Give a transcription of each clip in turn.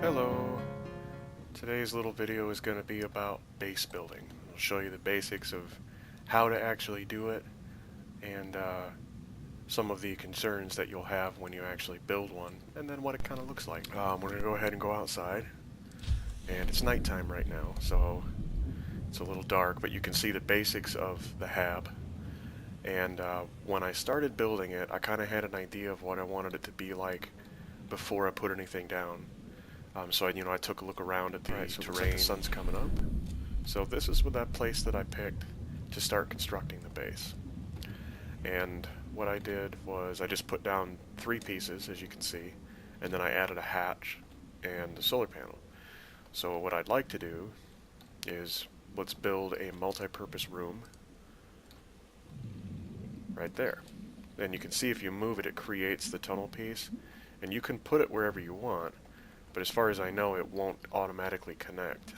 Hello. Today's little video is going to be about base building. I'll show you the basics of how to actually do it and some of the concerns that you'll have when you actually build one, and then what it kind of looks like. We're going to go ahead and go outside, and it's nighttime right now, so it's a little dark, but you can see the basics of the hab. And when I started building it, I kind of had an idea of what I wanted it to be like before I put anything down. So I took a look around at the terrain. The sun's coming up. So this is that place that I picked to start constructing the base. And what I did was I just put down 3 pieces, as you can see, and then I added a hatch and a solar panel. So what I'd like to do is let's build a multi-purpose room right there. And you can see if you move it, it creates the tunnel piece, and you can put it wherever you want. But as far as I know, it won't automatically connect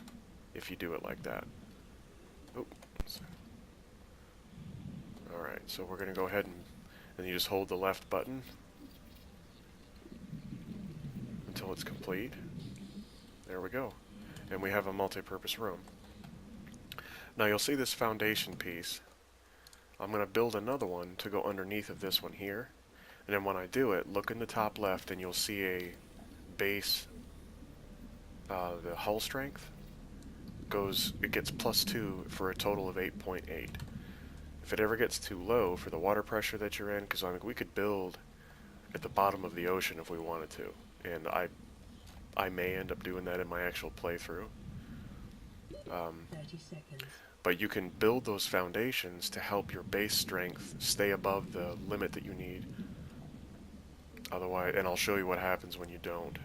if you do it like that. Oops. Alright, so we're going to go ahead and you just hold the left button until it's complete. There we go. And we have a multi-purpose room. Now you'll see this foundation piece. I'm going to build another one to go underneath of this one here. And then when I do it, look in the top left and you'll see a base. The hull strength it gets +2 for a total of 8.8. If it ever gets too low for the water pressure that you're in, because we could build at the bottom of the ocean if we wanted to, and I may end up doing that in my actual playthrough. 30 seconds. But you can build those foundations to help your base strength stay above the limit that you need. Otherwise, and I'll show you what happens when you don't.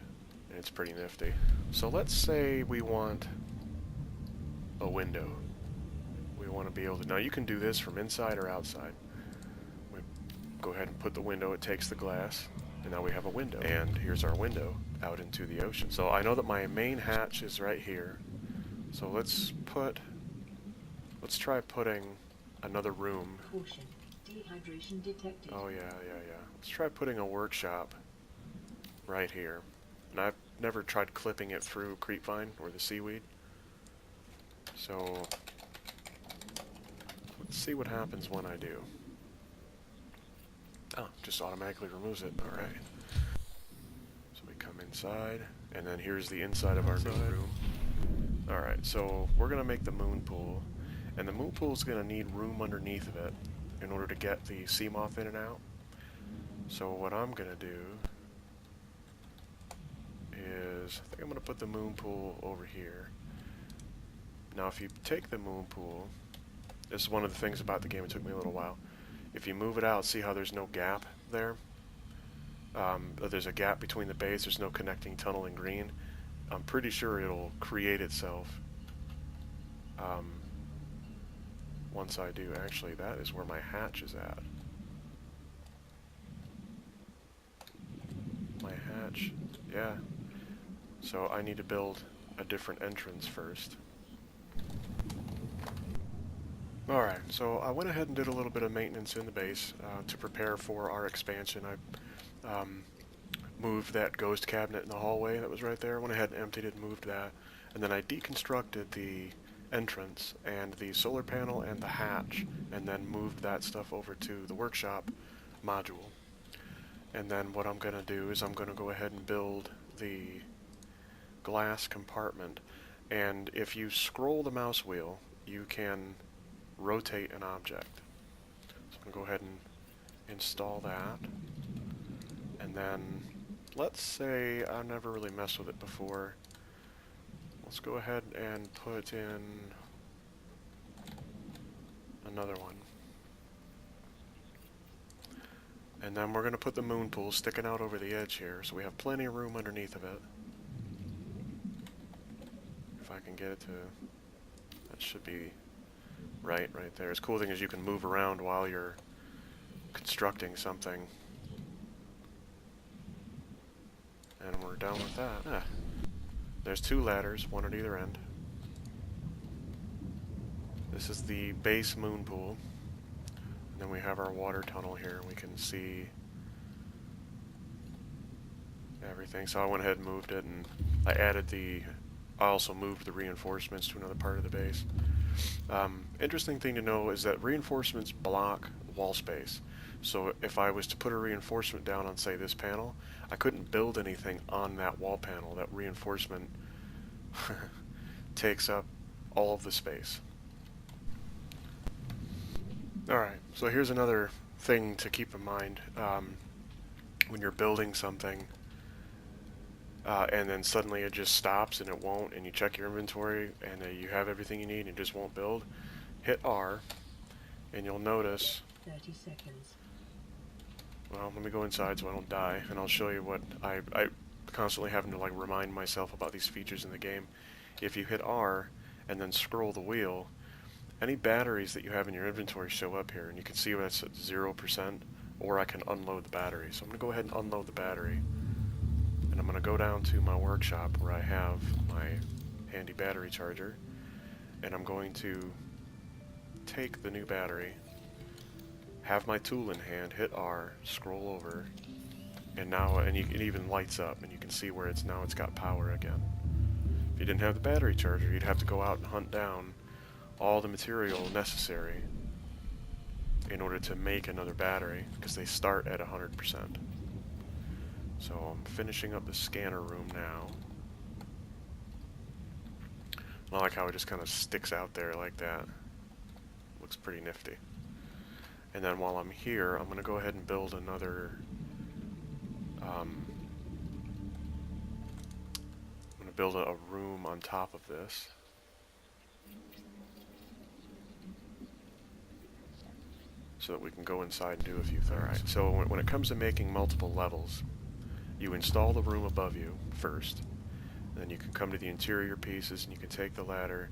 And it's pretty nifty. So let's say we want a window. We want to be able to... Now you can do this from inside or outside. We go ahead and put the window, it takes the glass, and now we have a window. And here's our window out into the ocean. So I know that my main hatch is right here. So let's try putting another room. Caution. Dehydration detected. Oh yeah. Let's try putting a workshop right here. And I've never tried clipping it through creepvine or the seaweed. So let's see what happens when I do. Oh, just automatically removes it. Alright. So we come inside, and then here's the inside of our new room. Alright, so we're going to make the moon pool. And the moon pool is going to need room underneath of it in order to get the sea moth in and out. So what I'm going to do is, I think I'm going to put the moon pool over here. Now if you take the moon pool, this is one of the things about the game, it took me a little while. If you move it out, see how there's no gap there? There's a gap between the base, there's no connecting tunnel in green. I'm pretty sure it'll create itself once I do. Actually, that is where my hatch is at. My hatch, yeah. So I need to build a different entrance first. Alright, so I went ahead and did a little bit of maintenance in the base to prepare for our expansion. I moved that ghost cabinet in the hallway that was right there. Went ahead and emptied it and moved that. And then I deconstructed the entrance and the solar panel and the hatch, and then moved that stuff over to the workshop module. And then what I'm going to do is I'm going to go ahead and build the glass compartment. And if you scroll the mouse wheel, you can rotate an object. So I'm going to go ahead and install that. And then, let's say I've never really messed with it before. Let's go ahead and put in another one. And then we're going to put the moon pool sticking out over the edge here, so we have plenty of room underneath of it. If I can get it to... That should be right there. The cool thing is you can move around while you're constructing something. And we're done with that. There's 2 ladders, one at either end. This is the base moon pool. And then we have our water tunnel here. We can see everything. So I went ahead and moved it and I also moved the reinforcements to another part of the base. Interesting thing to know is that reinforcements block wall space. So if I was to put a reinforcement down on, say, this panel, I couldn't build anything on that wall panel. That reinforcement takes up all of the space. Alright, so here's another thing to keep in mind when you're building something and then suddenly it just stops and it won't, and you check your inventory and you have everything you need and it just won't build. Hit R and you'll notice 30 seconds. Well, let me go inside so I don't die, and I'll show you what I constantly having to like remind myself about these features in the game. If you hit R and then scroll the wheel, any batteries that you have in your inventory show up here, and you can see that's at 0%, or I can unload the battery. So I'm going to go ahead and unload the battery, and I'm going to go down to my workshop where I have my handy battery charger, and I'm going to take the new battery, have my tool in hand, hit R, scroll over, and now it even lights up, and you can see where it's got power again. If you didn't have the battery charger, you'd have to go out and hunt down all the material necessary in order to make another battery, because they start at 100%. So I'm finishing up the scanner room now. I like how it just kind of sticks out there like that. Looks pretty nifty. And then while I'm here, I'm going to go ahead and build another I'm going to build a room on top of this. So that we can go inside and do a few things. Alright, so when it comes to making multiple levels, you install the room above you first. Then you can come to the interior pieces and you can take the ladder,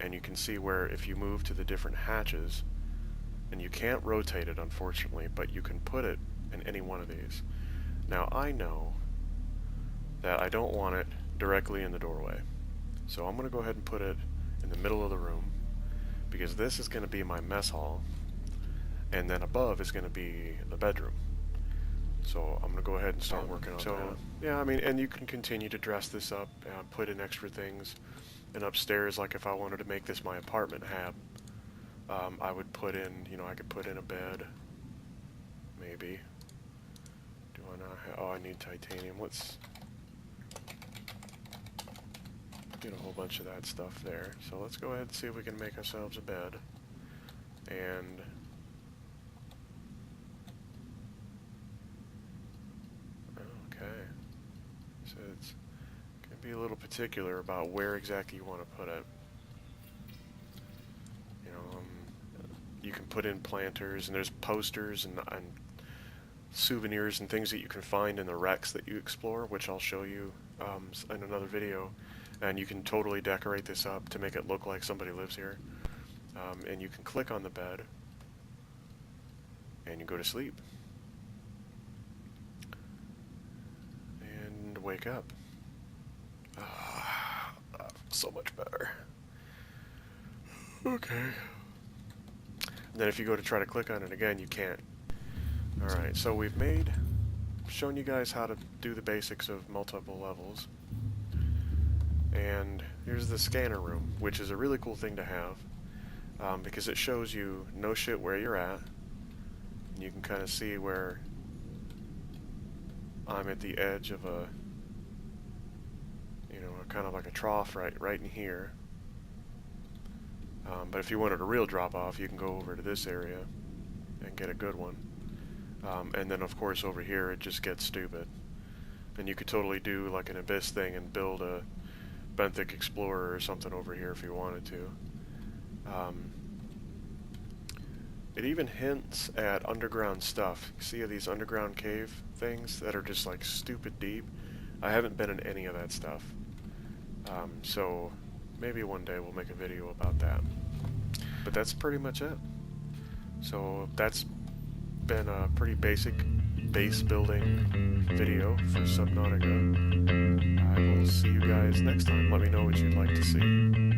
and you can see where if you move to the different hatches, and you can't rotate it unfortunately, but you can put it in any one of these. Now I know that I don't want it directly in the doorway, so I'm going to go ahead and put it in the middle of the room, because this is going to be my mess hall, and then above is going to be the bedroom. So I'm going to go ahead and start working on that. Yeah, I mean, and you can continue to dress this up, put in extra things, and upstairs, like if I wanted to make this my apartment hab, I would put in, I could put in a bed, maybe. Do I not have, oh, I need titanium. Let's get a whole bunch of that stuff there. So let's go ahead and see if we can make ourselves a bed. And okay, so it's going to be a little particular about where exactly you want to put it. You can put in planters, and there's posters and souvenirs and things that you can find in the wrecks that you explore, which I'll show you in another video. And you can totally decorate this up to make it look like somebody lives here. And you can click on the bed, and you go to sleep. And wake up. So much better. Okay. Then if you go to try to click on it again, you can't. Alright, so we've shown you guys how to do the basics of multiple levels. And here's the scanner room, which is a really cool thing to have, because it shows you no shit where you're at. And you can kind of see where I'm at the edge of a, kind of like a trough right in here. But if you wanted a real drop-off, you can go over to this area and get a good one. And then, of course, over here it just gets stupid. And you could totally do like an Abyss thing and build a benthic Explorer or something over here if you wanted to. It even hints at underground stuff. See these underground cave things that are just like stupid deep? I haven't been in any of that stuff. So maybe one day we'll make a video about that. But that's pretty much it. So that's been a pretty basic base building video for Subnautica. I will see you guys next time. Let me know what you'd like to see.